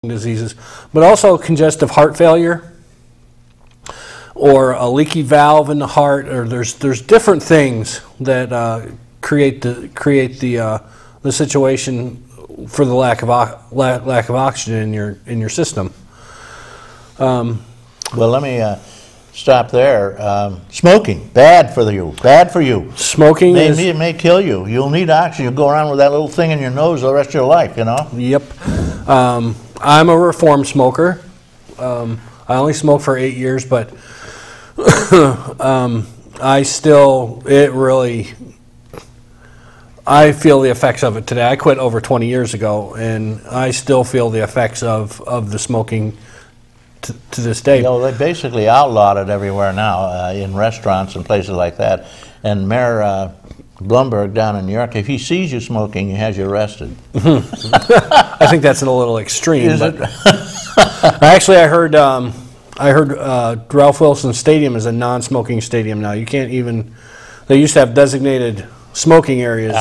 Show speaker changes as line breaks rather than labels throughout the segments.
diseases, but also congestive heart failure or a leaky valve in the heart, or there's different things that create the situation for the lack of oxygen in your system.
Well, let me stop there. Smoking, bad for you. Bad for you.
Smoking
it may kill you. You'll need oxygen. You'll go around with that little thing in your nose the rest of your life, you know?
Yep. I'm a reformed smoker. I only smoked for 8 years, but I feel the effects of it today. I quit over 20 years ago, and I still feel the effects of the smoking to this day.
You know, they basically outlawed it everywhere now in restaurants and places like that. And Mayor Bloomberg down in New York, if he sees you smoking, he has you arrested.
I think that's a little extreme.
Is
but
it?
Actually, I heard Ralph Wilson Stadium is a non-smoking stadium now. You can't even. They used to have designated smoking areas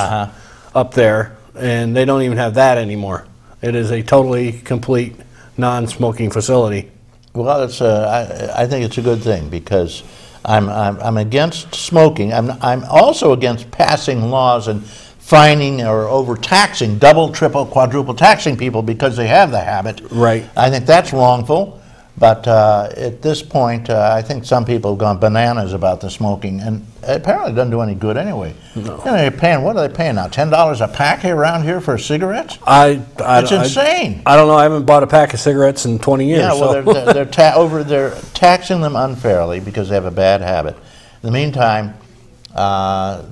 up there, and they don't even have that anymore. It is a totally complete non-smoking facility.
Well, it's I think it's a good thing because I'm against smoking. I'm also against passing laws and fining or overtaxing, double, triple, quadruple taxing people because they have the habit.
Right.
I think that's wrongful. But at this point, I think some people have gone bananas about the smoking, and it apparently doesn't do any good anyway. No. You know, they're paying, what are they paying now? $10 a pack around here for cigarettes? It's insane.
I don't know. I haven't bought a pack of cigarettes in 20 years.
Yeah, well, so. they're taxing them unfairly because they have a bad habit. In the meantime,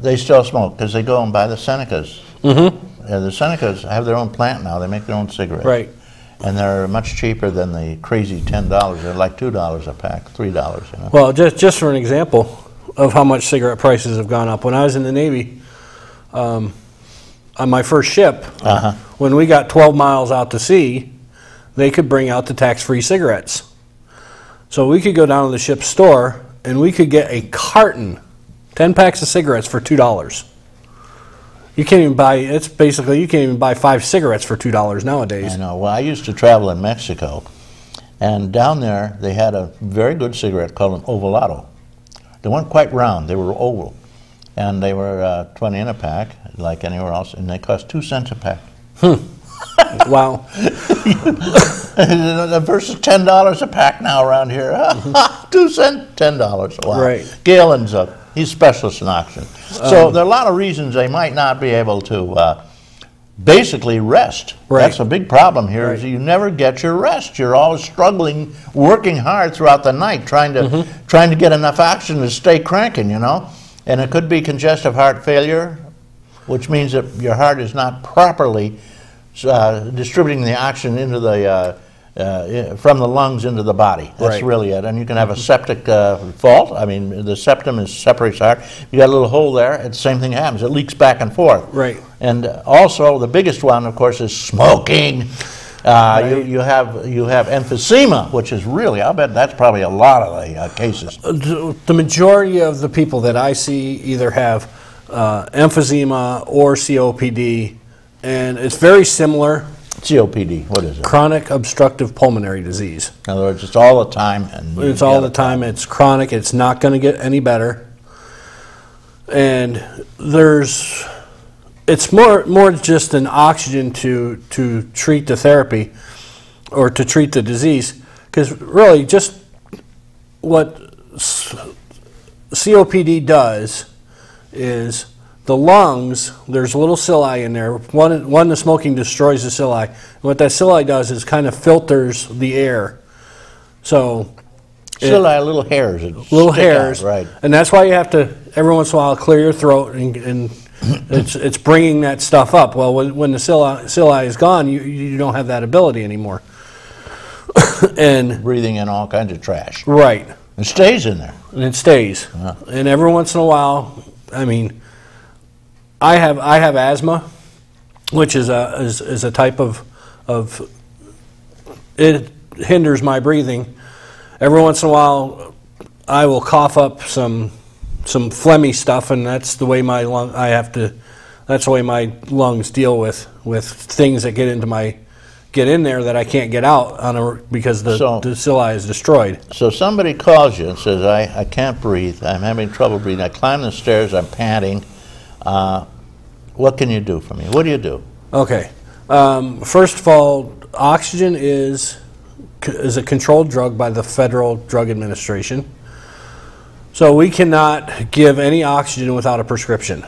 they still smoke because they go and buy the Senecas. Mm-hmm. The Senecas have their own plant now. They make their own cigarettes.
Right.
And they're much cheaper than the crazy $10. They're like $2 a pack, $3. You know?
Well, just for an example of how much cigarette prices have gone up. When I was in the Navy, on my first ship, when we got 12 miles out to sea, they could bring out the tax-free cigarettes. So we could go down to the ship's store and we could get a carton, 10 packs of cigarettes for $2. You can't even buy, you can't even buy 5 cigarettes for $2 nowadays.
I know. Well, I used to travel in Mexico, and down there they had a very good cigarette called an ovalado. They weren't quite round, they were oval. And they were 20 in a pack, like anywhere else, and they cost 2 cents a pack.
Wow.
Versus $10 a pack now around here. 2 cents, $10. Wow.
Right.
GalenZookpt3, he's specialist in oxygen. So there are a lot of reasons they might not be able to basically rest.
Right.
That's a big problem here.
Right.
Is you never get your rest. You're always struggling, working hard throughout the night, trying to get enough oxygen to stay cranking, you know. And it could be congestive heart failure, which means that your heart is not properly distributing the oxygen into the from the lungs into the body. That's really it. And you can have a septic fault. I mean, the septum separates the heart. You got a little hole there, and the same thing happens. It leaks back and forth.
Right.
And also, the biggest one, of course, is smoking. You have emphysema, which is really, I'll bet that's probably a lot of the cases.
The majority of the people that I see either have emphysema or COPD, and it's very similar.
COPD, what is it?
Chronic obstructive pulmonary disease.
In other words, it's all the time.
It's all the time. It's chronic. It's not going to get any better. And it's more just an oxygen to treat the therapy or to treat the disease. Because really, just what COPD does is the lungs, there's little cilia in there. One, the smoking destroys the cilia. And what that cilia does is kind of filters the air. So
cilia, little hairs.
Little hairs.
Out, right.
And that's why you have to, every once in a while, clear your throat, and it's bringing that stuff up. Well, when the cilia is gone, you don't have that ability anymore. And
breathing in all kinds of trash.
Right.
It stays in there.
And it stays. And every once in a while, I mean, I have asthma, which is a type of it hinders my breathing. Every once in a while, I will cough up some phlegmy stuff, and that's the way my that's the way my lungs deal with things that get into my get in there that I can't get out because the cilia is destroyed.
So somebody calls you and says, I can't breathe, I'm having trouble breathing, I climb the stairs, I'm panting. What can you do for me? What do you do?
Okay. First of all, oxygen is a controlled drug by the Federal Drug Administration. So we cannot give any oxygen without a prescription.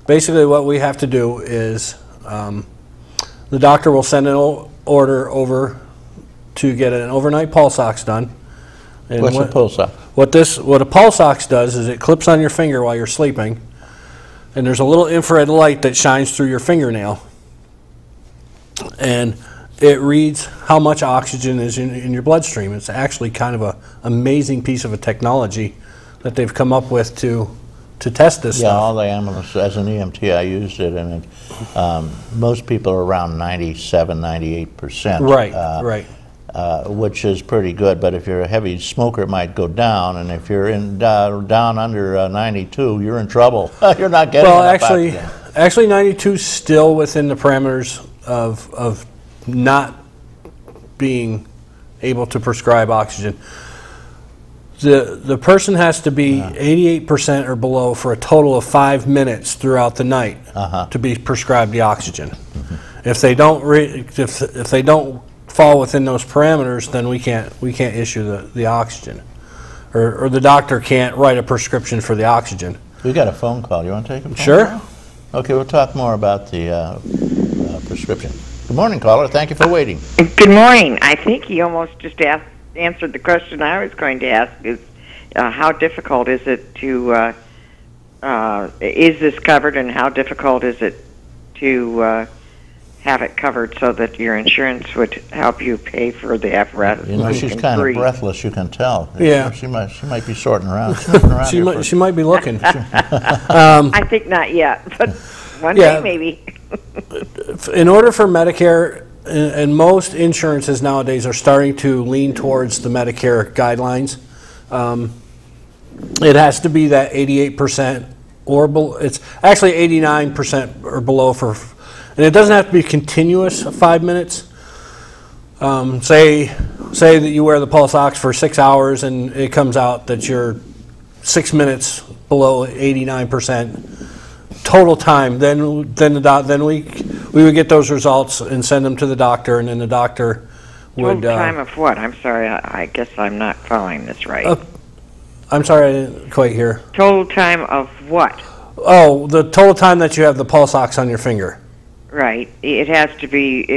Basically what we have to do is the doctor will send an order over to get an overnight pulse ox done. And
what's a pulse ox?
What a pulse ox does is it clips on your finger while you're sleeping, and there's a little infrared light that shines through your fingernail, and it reads how much oxygen is in your bloodstream. It's actually kind of an amazing piece of a technology that they've come up with to test this stuff.
Yeah, all the ambulance, as an EMT, I used it, and most people are around 97–98%.
Right, right.
Which is pretty good, but if you're a heavy smoker, it might go down, and if you're down under 92, you're in trouble. You're not getting enough oxygen.
Actually 92 is still within the parameters of not being able to prescribe oxygen. The person has to be 88% or below for a total of 5 minutes throughout the night to be prescribed the oxygen. If they don't if they don't fall within those parameters, then we can't issue the oxygen, or the doctor can't write a prescription for the oxygen.
We got a phone call. You want to take a phone
Sure.
call? Okay, we'll talk more about the prescription. Good morning, caller. Thank you for waiting.
Good morning. I think he almost just answered the question I was going to ask, is how difficult is it to, is this covered, and how difficult is it to have it covered so that your insurance would help you pay for the apparatus?
You know, she's kind of breathless, you can tell.
Yeah.
She might be sorting around.
She might be looking.
I think not yet, but one day maybe.
In order for Medicare, and most insurances nowadays are starting to lean towards the Medicare guidelines, it has to be that 88% or below. It's actually 89% or below and it doesn't have to be continuous 5 minutes. Say that you wear the pulse ox for 6 hours and it comes out that you're 6 minutes below 89% total time, then we would get those results and send them to the doctor, and then the doctor would...
Total time of what? I'm sorry, I guess I'm not following this right.
I'm sorry, I didn't quite hear.
Total time of what?
Oh, the total time that you have the pulse ox on your finger.
Right. It has to read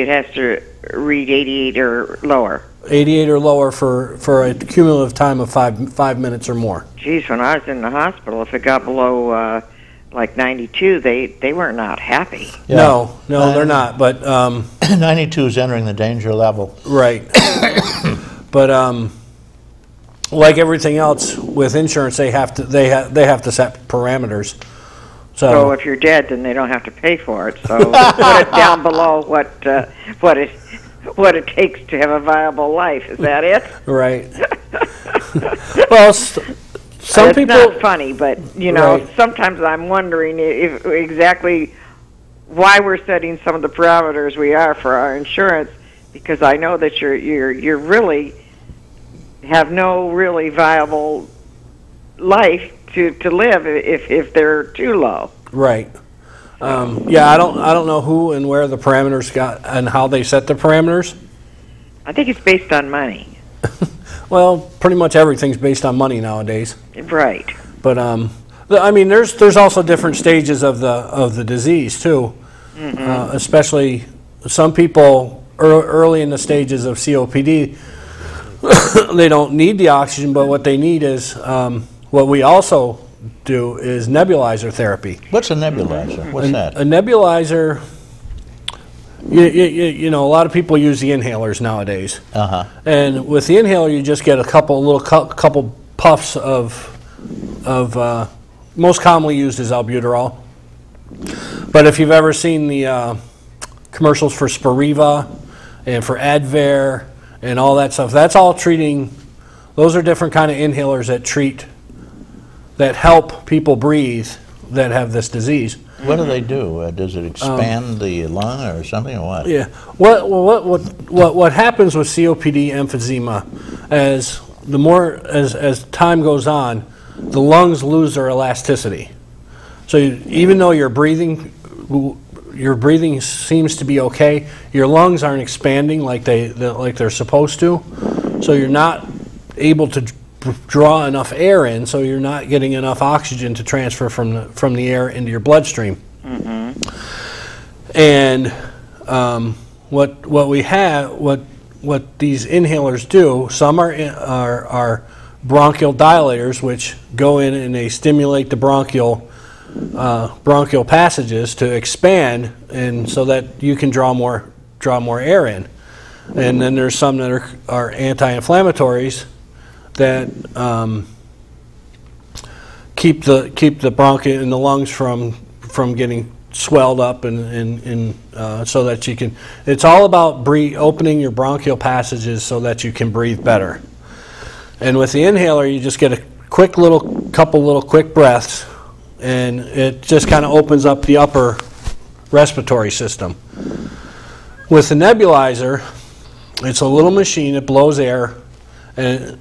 88 or lower.
88 or lower for a cumulative time of 5 minutes or more.
Geez, when I was in the hospital, if it got below like 92, they were not happy.
Yeah. No, they're not. But
92 is entering the danger level.
Right. But like everything else with insurance, they have to set parameters.
So if you're dead, then they don't have to pay for it. So put it down below what it takes to have a viable life. Is that it?
Right. Well, some people.
It's not funny, but you know,
right.
Sometimes I'm wondering if exactly why we're setting some of the parameters we are for our insurance, because I know that you're really have no really viable life to live if they're too low.
Right. Yeah, I don't know who and where the parameters got and how they set the parameters.
I think it's based on money.
Well, pretty much everything's based on money nowadays.
Right.
But I mean, there's also different stages of the disease too. Mm-hmm. Especially some people early in the stages of COPD, they don't need the oxygen, but what they need is what we also do is nebulizer therapy.
What's a nebulizer? What's that?
A nebulizer, you know, a lot of people use the inhalers nowadays. And with the inhaler, you just get a couple puffs of most commonly used is albuterol. But if you've ever seen the commercials for Spiriva and for Advair and all that stuff, that's all treating. Those are different kind of inhalers that help people breathe that have this disease.
What do they do? Does it expand the lung or something, or what?
Yeah. What happens with COPD emphysema as time goes on, the lungs lose their elasticity. So even though your breathing seems to be okay, your lungs aren't expanding like they're supposed to. So you're not able to draw enough air in, so you're not getting enough oxygen to transfer from the air into your bloodstream. And what these inhalers do, some are bronchial dilators, which go in and they stimulate the bronchial passages to expand, and so that you can draw more air in. And then there's some that are anti-inflammatories that keep the bronchi and the lungs from getting swelled up, and so that you can. It's all about opening your bronchial passages so that you can breathe better. And with the inhaler, you just get a couple little quick breaths, and it just kind of opens up the upper respiratory system. With the nebulizer, it's a little machine that blows air, and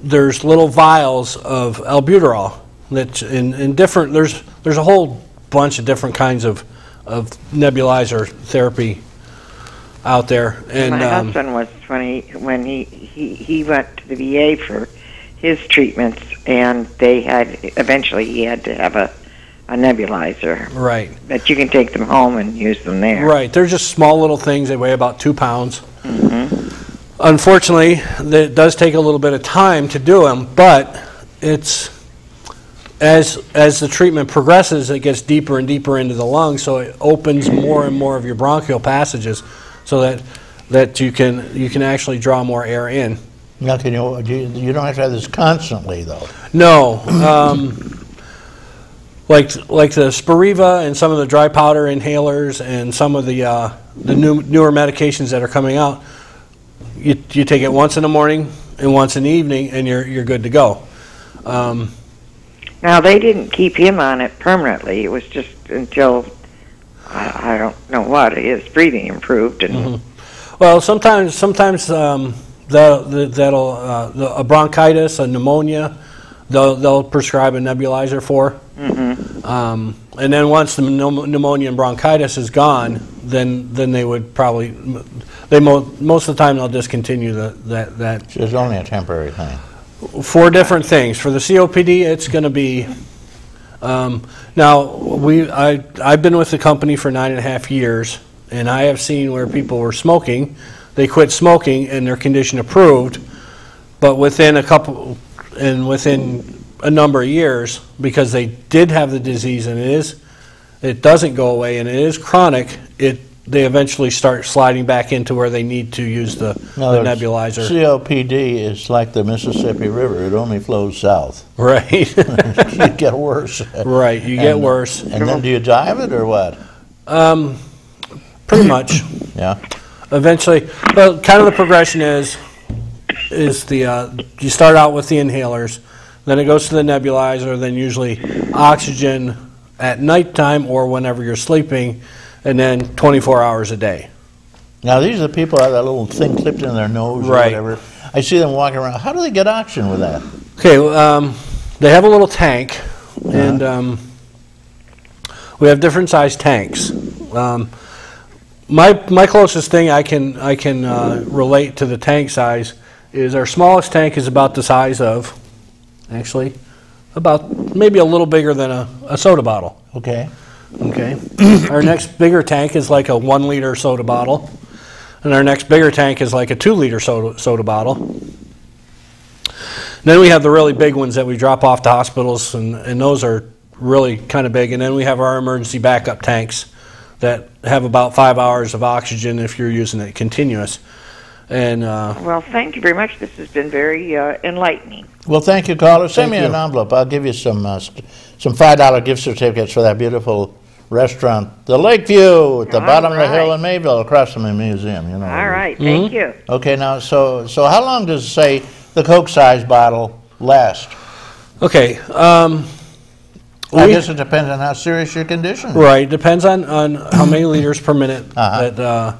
there's little vials of albuterol that in different. There's a whole bunch of different kinds of nebulizer therapy out there. And
my husband was when he went to the VA for his treatments, and eventually he had to have a nebulizer.
Right.
That you can take them home and use them there.
Right. They're just small little things. They weigh about 2 pounds. Unfortunately, it does take a little bit of time to do them, but it's as the treatment progresses, it gets deeper and deeper into the lungs, so it opens more and more of your bronchial passages, so that you can actually draw more air in.
Now, you don't have to have this constantly, though.
No. Like the Spiriva and some of the dry powder inhalers and some of the newer medications that are coming out, you take it once in the morning and once in the evening, and you're good to go.
Now, they didn't keep him on it permanently. It was just until I don't know what, his breathing improved. And
Well, sometimes that'll a bronchitis, a pneumonia, they'll prescribe a nebulizer for. And then once the pneumonia and bronchitis is gone, then they would probably most of the time they'll discontinue that.
So it's only a temporary thing.
For different things. For the COPD, it's going to be. Now I've been with the company for 9.5 years, and I have seen where people were smoking, they quit smoking and their condition improved, but within a number of years, because they did have the disease and it doesn't go away and it is chronic, they eventually start sliding back into where they need to use the nebulizer.
COPD is like the Mississippi River. It only flows south.
Right.
You get worse.
Right, you get worse.
And then do you die of it or what?
Pretty much.
Yeah.
Eventually, well, kind of the progression is you start out with the inhalers, then it goes to the nebulizer, then usually oxygen at nighttime or whenever you're sleeping, and then 24 hours a day.
Now, these are the people that have that little thing clipped in their nose or whatever. I see them walking around. How do they get oxygen with that?
Okay, they have a little tank, and we have different size tanks. My closest thing I can relate to the tank size is our smallest tank is about the size of, actually, about maybe a little bigger than a soda bottle.
Okay.
Okay. Our next bigger tank is like a 1 liter soda bottle, and our next bigger tank is like a 2 liter soda bottle. Then we have the really big ones that we drop off to hospitals, and those are really kind of big. And then we have our emergency backup tanks that have about 5 hours of oxygen if you're using it continuous. And
well, thank you very much. This has been very enlightening.
Well, thank you, caller. Send me an envelope. I'll give you some $5 gift certificates for that beautiful restaurant, the Lakeview, at the bottom of the hill in Mayville, across from the museum. You know.
All right, thank you.
Okay, now, so how long does, say, the Coke size bottle last?
Okay,
I guess it depends on how serious your condition is.
Right, depends on how many liters per minute that